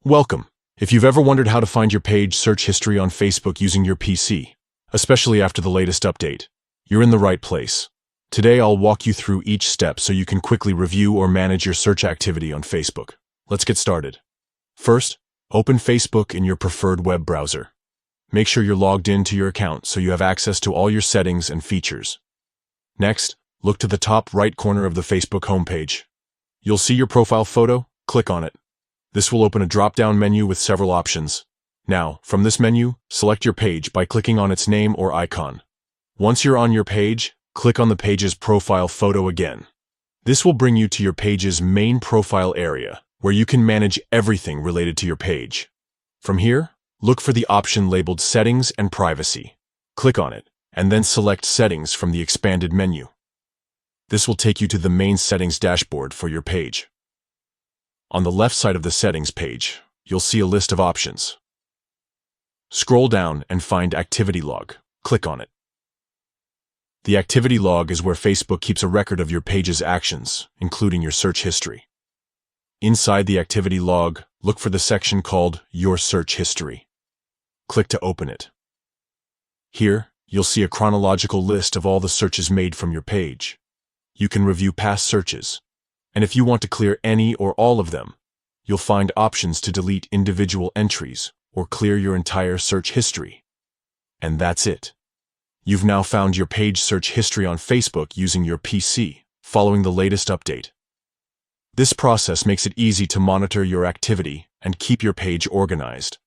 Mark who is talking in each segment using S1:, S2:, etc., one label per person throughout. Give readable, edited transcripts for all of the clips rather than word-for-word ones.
S1: Welcome. If you've ever wondered how to find your page search history on Facebook using your PC, especially after the latest update, you're in the right place. Today I'll walk you through each step so you can quickly review or manage your search activity on Facebook. Let's get started. First, open Facebook in your preferred web browser. Make sure you're logged into your account so you have access to all your settings and features. Next, look to the top right corner of the Facebook homepage. You'll see your profile photo. Click on it. This will open a drop-down menu with several options. Now, from this menu, select your page by clicking on its name or icon. Once you're on your page, click on the page's profile photo again. This will bring you to your page's main profile area, where you can manage everything related to your page. From here, look for the option labeled Settings and Privacy. Click on it, and then select Settings from the expanded menu. This will take you to the main settings dashboard for your page. On the left side of the settings page, you'll see a list of options. Scroll down and find Activity Log. Click on it. The activity log is where Facebook keeps a record of your page's actions, including your search history. Inside the activity log, look for the section called Your Search History. Click to open it. Here, you'll see a chronological list of all the searches made from your page. You can review past searches, and if you want to clear any or all of them, you'll find options to delete individual entries or clear your entire search history. And that's it. You've now found your page search history on Facebook using your PC, following the latest update. This process makes it easy to monitor your activity and keep your page organized.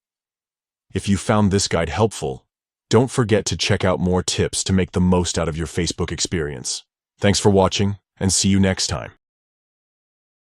S1: If you found this guide helpful, don't forget to check out more tips to make the most out of your Facebook experience. Thanks for watching, and see you next time.